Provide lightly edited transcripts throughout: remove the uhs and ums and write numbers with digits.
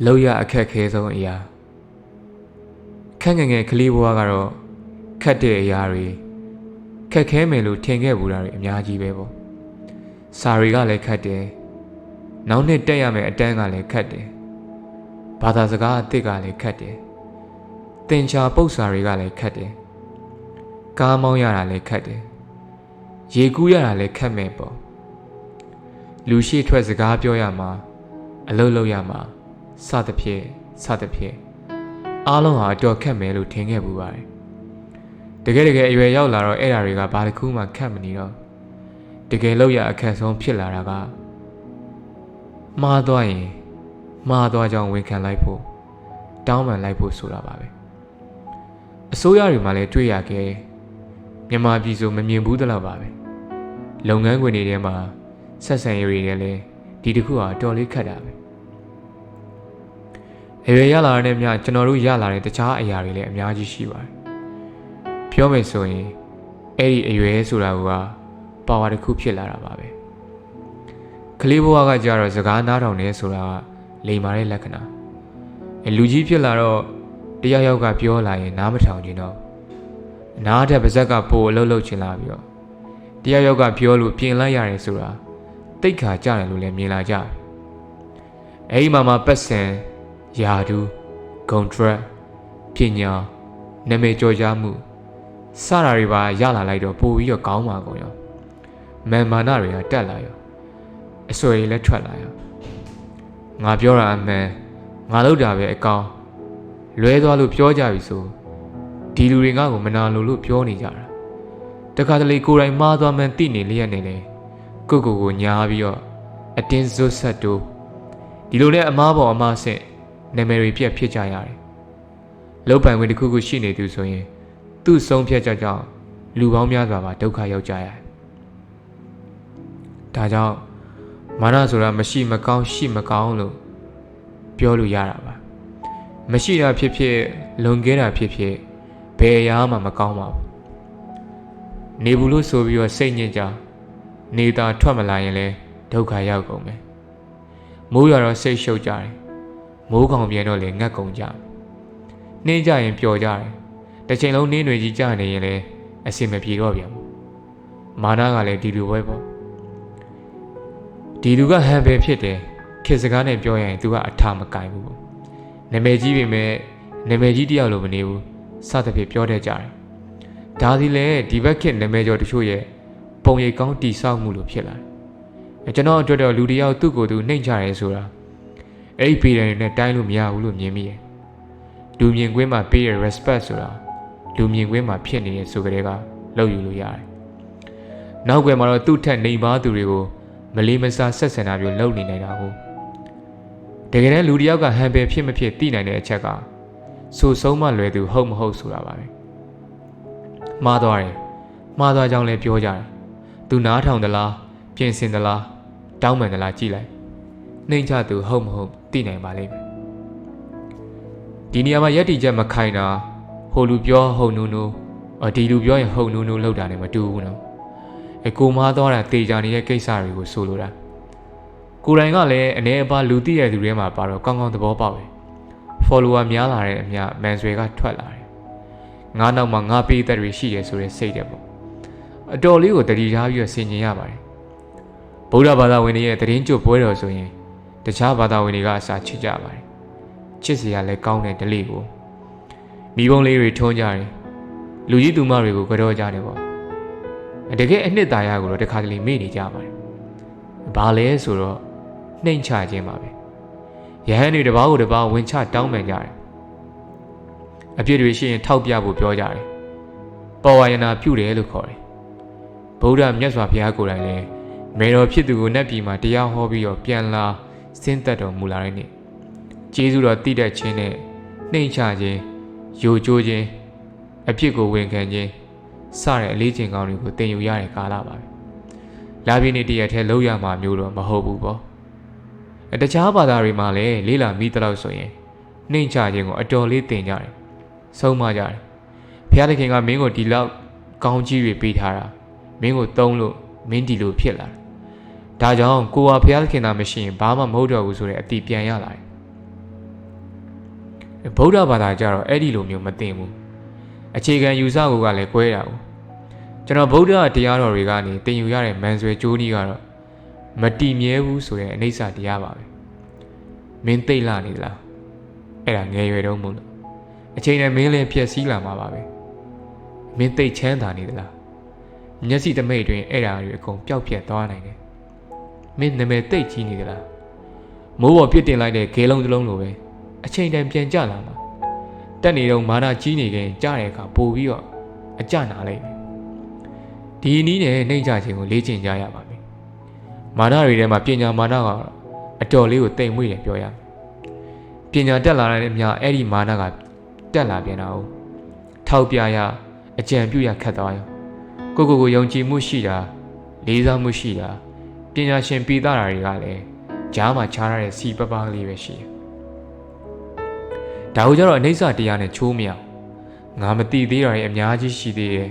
လောက်ရအခက်ခဲဆုံးအရာခက်ငယ်ငယ်ကလေးဘဝကတော့ခက်တဲ့အရာတွေခက်ခဲမယ်လို့ထင်ခဲ့ဘူးတာတွေအများကြီးပဲပေါ့စာတွေကလည်းခက်တယ်နောက်နှစ်တက်ရမယ်အတန်းကလည်းခက်တယ်ဘာသာစကားအသစ်ကလည်းခက်တယ်သင်္ချာပု္ပ္ပစာတွေကလည်းခက်တယ်ကားမောင်းရတာလည်းခက်တယ်ရေကူးရတာလည်းခက်မယ်ပေါ့လူရှိထွက်စကားပြောရမှာအလုပ်လုပ်ရမှာစသဖြင့်အားလုံးဟာအတော်ခက်မယ်လို့ထင်ခဲ့ဘူးပါတယ်တကယ်အရွယ်ရောက်လာတော့အဲ့ဓာတွေကဘာတစ်ခုမှခက်မနေတော့တကယ်လောက်ရအခက်ဆုံးဖြစ်လာတာကမှားသွားရင်မှားသွားကြောင်းဝန်ခံလိုက်ဖို့တောင်းပန်လိုက်ဖို့ဆိုတာပါပဲအစိုးရတွေမှာလည်းတွေ့ရခဲ့မြန်မာပြည်ဆိုမမြင်ဘူးတလောက်ပါပဲလုပ်ငန်းခွင်တွေထဲမှာဆက်ဆံရေးတွေလည်းဒီတစ်ခုဟာအတော်လေးခက်တာပဲအရွယ်ရလာတဲ့မြကျွန်တော်တို့ရလာတဲ့တခြားအရာတွေလည်းအများကြီးရှိပါတယ်ပြောမယ်ဆိုရင်အဲ့ဒီအရွယ်ဆိုတာကပါဝါတစ်ခုဖြစ်လာတာပါပဲကလေးဘဝကကြတော့စကားနားထောင်နေဆိုတာကလိမ်မာတဲ့လက္ခဏာလူကြီးဖြစ်လာတော့တယောက်ယောက်ကပြောလာရင်နားမထောင်ချင်တော့နားထက်ပါဇက်ကပိုအလုပ်ချင်လာပြီးတော့တယောက်ယောက်ကပြောလို့ပြင်လိုက်ရတယ်ဆိုတာတိတ်ခါကြတယ်လို့လည်းမြင်လာကြအဲ့ဒီမှာပတ်စံယာဒူဂုံထရက်ပညာနာမည်ကျော်ကြားမှုစတာတွေပါရလာလိုက်တော့ပိုပြီးတော့ကောင်းပါကုန်ရောမာနတွေကတက်လာရောအစွဲတွေလည်းထွက်လာရောငါပြောတာအမှန်ငါလုပ်တာပဲအကောင်လွဲသွားလို့ပြောကြပြီဆိုဒီလူတွေငါ့ကိုမနာလို့ပြောနေကြတာတခါတလေကိုယ်တိုင်မှားသွားမှန်းသိနေလျက်နေလေကိုညားပြီးတော့အတင်းဇွတ်ဆက်တို့ဒီလိုနဲ့အမားပေါ်အမားဆင့်နာမည်တွေပြက်ဖြစ်ကြရတယ်လောက်ပိုင်ဝင်တစ်ခုခုရှိနေသူဆိုရင်သူ့ဆုံးဖြတ်ချက်ကြောင့်လူပေါင်းများစွာပါဒုက္ခရောက်ကြရတယ်ဒါကြောင့်မာနဆိုတာမရှိမကောင်းရှိမကောင်းလို့ပြောလို့ရတာပါမရှိတာဖြစ်ဖြစ်လွန်ကဲတာဖြစ်ဖြစ်ဘယ်အရာမှမကောင်းပါဘူးနေဘူးလို့ဆိုပြီးတော့စိတ်ညစ်ကြနေတာထွက်မလာရင်လည်းဒုက္ခရောက်ကုန်မယ်မိုးရွာတော့စိတ်ရှုပ်ကြတယ်မိုးကောင်ပြန်တော့လည်းငတ်ကုန်ကြနှင်းကြရင်ပျော်ကြတယ်တစ်ချိန်လုံးနှင်းတွေကြီးကြနေရင်လည်းအစင်မပြေတော့ပြန်ဘူးမာနကလည်းဒီလိုပဲပေါ့ဒီလူကဟန်ပဲဖြစ်တယ်ခေတ်စကားနဲ့ပြောရင်သူကအထာမကင်ဘူးနာမည်ကြီးပေမဲ့နာမည်ကြီးတယောက်လိုမနေဘူးစသဖြင့်ပြောတတ်ကြတယ်ဒါဒီလေဒီဘက်ခေတ်နာမည်ကျော်တချို့ရဲ့ပုံရိပ်ကောင်းတိဆောက်မှုလို့ဖြစ်လာတယ်ကျွန်တော်အတွက်တော့လူတယောက်သူ့ကိုယ်သူနှိမ့်ချရဲဆိုတာအဲ့ဒီပြည်တယ်နဲ့တိုင်းလို့မရဘူးလို့မြင်မိတယ်လူမြင်ကွင်းမှာပေးရ respect ဆိုတာလူမြင်ကွင်းမှာဖြစ်နေတဲ့ဆိုကြတဲ့ကလောက်ယူလို့ရတယ်နောက်ကွယ်မှာတော့သူ့ထက်နေပါသူတွေကိုမလေးမစားဆက်ဆံတာမျိုးလုပ်နေနိုင်တာကိုတကယ်တမ်းလူတယောက်ကဟန်ပဲဖြစ်မဖြစ်သိနိုင်တဲ့အချက်ကဆိုဆုံးမလွယ်သူဟုတ်မဟုတ်ဆိုတာပါပဲမှားသွားကြောင်းလည်းပြောကြတယ်သူနားထောင်သလားပြင်ဆင်သလားတောင်းပန်သလားကြည့်လိုက်နှိမ့်ချသူဟုတ်မဟုတ်သိနိုင်ပါလိမ့်မယ်ဒီနေရာမှာယက်တီချက်မခိုင်တာဟိုလူပြောဟုတ်နူးနူးဒီလူပြောရင်ဟုတ်နူးနူးလောက်တာနဲ့မတူဘူးနော်ကိုမားသွားတာတေချာနေတဲ့ကိစ္စတွေကိုဆိုလိုတာကိုယ်တိုင်ကလည်းအနေအပါလူသိတဲ့သူတွေမှာပါတော့ကောင်းကောင်းသဘောပေါက်ပဲ follower များလာတဲ့အမျှမန်ဆွဲကထွက်လာတယ်ငါးနောက်မှာငါပေးသက်တွေရှိတယ်ဆိုတဲ့စိတ်တယ်ပေါ့အတော်လေးကိုတတိထားပြီးဆင်ခြင်ရပါတယ်ဗုဒ္ဓဘာသာဝင်တွေရဲ့တရင်ကျွတ်ပွဲတော်ဆိုရင်တခြားဘာသာဝင်တွေကအစာချစ်ကြပါတယ်ချစ်စရာလည်းကောင်းတဲ့ဓလေ့ကိုမိဘုံလေးတွေထုံးကြတယ်လူကြီးသူမတွေကိုကြောကြတယ်ပေါ့တကယ်အနှစ်သာရကိုတော့တခါတလေမေ့နေကြပါတယ်ဘာလဲဆိုတော့နှိမ့်ချခြင်းပါပဲယဟန်တွေတစ်ပါးကိုတစ်ပါးဝင်ချတောင်းပန်ကြတယ်အပြစ်တွေရှိရင်ထောက်ပြဖို့ပြောကြတယ်ပေါ်ဝါယနာပြုတယ်လို့ခေါ်တယ်ဗုဒ္ဓမြတ်စွာဘုရားကိုယ်တိုင်လည်းမေတော်ဖြစ်သူကိုနတ်ပြည်မှာတရားဟောပြီးတော့ပြန်လာဆင်းသက်တော်မူလာတဲ့နေ့ကျေးဇူးတော်တည်တတ်ခြင်းနဲ့နှိမ့်ချခြင်းယိုကျိုးခြင်းအပြစ်ကိုဝန်ခံခြင်းစတဲ့အလေးချိန်ကောင်းတွေကိုသင်ယူရတဲ့ကာလပါပဲလာပြည့်နေ့တရက်ထဲလောက်ရမှာမျိုးတော့မဟုတ်ဘူးပေါ့တခြားဘာသာတွေမှာလည်းလေးလာမိတလောက်ဆိုရင်နှိမ့်ချခြင်းကိုအတော်လေးသင်ကြတယ်ဆုံးမကြတယ်ဘုရားသခင်ကမင်းကိုဒီလောက်ကောင်းကြီးတွေပေးထားတာမင်းကိုသုံးလို့မင်းဒီလိုဖြစ်လာတယ် ဒါကြောင့်ကိုကဘုရားသခင်သာမရှိရင်ဘာမှမဟုတ်တော့ဘူးဆိုတဲ့အတိပြန်ရလာတယ် ဗုဒ္ဓဘာသာကြတော့အဲ့ဒီလိုမျိုးမသိဘူးအခြေခံယူဆကိုကလည်းကွဲတာဘူးကျွန်တော်ဗုဒ္ဓတရားတော်တွေကနေသင်ယူရတဲ့မန်ဆွေကျိုးနည်းကတော့မတည်မြဲဘူးဆိုတဲ့အနိစ္စတရားပါပဲမင်းသိလာနေလားအဲ့ဒါငယ်ရွယ်တုန်းမို့လို့အချိန်နဲ့မင်းလည်းဖြစ်စည်းလာမှာပါပဲမင်းသိချမ်းသာနေသလားမျက်စိတမိတ်တွင်အဲ့ဒါတွေအကုန်ပျောက်ပြက်သွားနိုင်တယ်မင်းနာမည်သိကြီးနေသလားမိုးပေါ်ပြစ်တင်လိုက်တဲ့ခဲလုံးတစ်လုံးလိုပဲအချိန်တန်ပြန်ကြလာမှာတက်နေတော့မာနကြီးနေခင်ကြားတဲ့အခါပို့ပြီးတော့အကြနာလိုက်မယ်ဒီနည်းနဲ့နှိမ့်ချခြင်းကိုလေ့ကျင့်ကြရပါမယ်မာနတွေထဲမှာပညာမာနကအတော်လေးကိုတိမ်မွေ့တယ်ပြောရမယ်ပညာတက်လာတဲ့အမြအဲ့ဒီမာနကတက်လာပြန်တော့ထောက်ပြရအကြံပြုရခတ်သွားရောကိုယုံကြည်မှုရှိတာလေးစားမှုရှိတာပညာရှင်ပြီးသားတာတွေကလည်းကြားမှာခြားရတဲ့စီပပကလေးပဲရှိတယ်ဒါကိုကြတော့အနိစ္စတရားနဲ့ချိုးမရငါမသိသေးတာတွေအများကြီးရှိသေးတယ်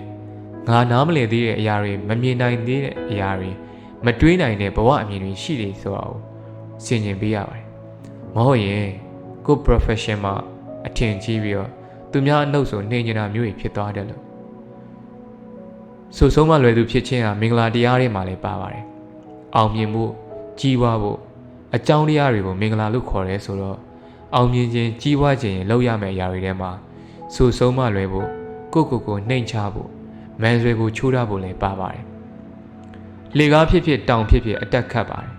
ငါနားမလည်သေးတဲ့အရာတွေမမြင်နိုင်သေးတဲ့အရာတွေမတွေးနိုင်တဲ့ဘဝအမြင်တွေရှိတယ်ဆိုတော့ဆင်ခြင်ပေးရပါတယ်မဟုတ်ရင်ကို profession မှာအထင်ကြီးပြီးတော့သူများအနှုတ်ဆိုနှိမ်နေတာမျိုးတွေဖြစ်သွားတယ်လို့ဆိုဆုံးမလွယ်သူဖြစ်ခြင်းဟာမင်္ဂလာတရားတွေမှာလည်းပါပါတယ်အောင်မြင်မှုကြီးပွားဖို့အကြောင်းတရားတွေကိုမင်္ဂလာလို့ခေါ်တယ်ဆိုတော့အောင်မြင်ခြင်းကြီးပွားခြင်းလောက်ရမယ့်အရာတွေထဲမှာဆိုဆုံးမလွယ်ဖို့ကိုနှိမ်ချဖို့မန်ဆွေကိုချိုးထားဖို့လည်းပါပါတယ်လေကားဖြစ်တောင်ဖြစ်အတက်ခတ်ပါတယ်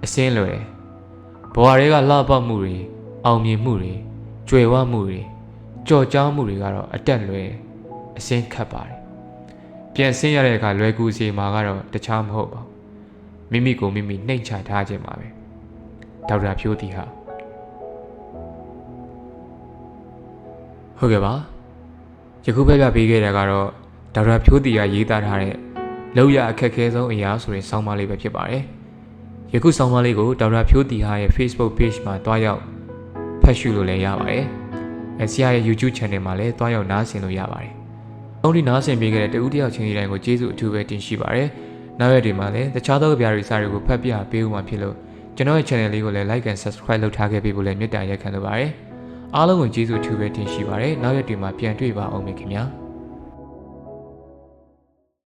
အစင်းလွယ်ဘဝတွေကလှပမှုတွေအောင်မြင်မှုတွေကြွယ်ဝမှုတွေကြော်ကြားမှုတွေကတော့အတက်လွယ်အစင်းခတ်ပါတယ်ပြန်ဆင်းရတဲ့အခါလွယ်ကူစီမှာကတော့တခြားမဟုတ်ပါဘူးမိမိကိုမိမိနှိမ်ချထားခြင်းပါပဲဒေါက်တာဖြိုးတီဟာဟုတ်ကဲ့ပါယခုပြပြပေးခဲ့တာကတော့ဒေါက်တာဖြိုးတီကရေးသားထားတဲ့လောက်ရအခက်ခဲဆုံးအရာဆိုတဲ့ဆောင်းပါးလေးပဲဖြစ်ပါတယ်ယခုဆောင်းပါးလေးကိုဒေါက်တာဖြိုးတီဟာရဲ့ Facebook page မှာတွားရောက်ဖတ်ရှုလို့လည်းရပါတယ်ဆရာရဲ့ YouTube channel မှာလည်းတွားရောက်နားဆင်လို့ရပါတယ်အော်ဒီနားဆင်ပေးခဲ့တဲ့တဦးတယောက်ချင်းစီတိုင်းကိုကျေးဇူးအထူးပဲတင်ရှိပါတယ်နောက်ရက်တွေမှာလည်းတခြားသောကြပြတွေစာတွေကိုဖတ်ပြပေးဦးမှာဖြစ်လို့ကျွန်တော်ရဲ့ channel လေးကိုလည်း like and subscribe လုပ်ထားခဲ့ပေးဖို့လည်းမေတ္တာရက်ခံလိုပါတယ်အားလုံးကိုကျေးဇူးအထူးပဲတင်ရှိပါတယ်နောက်ရက်တွေမှာပြန်တွေ့ပါအောင်မယ်ခင်ဗျာ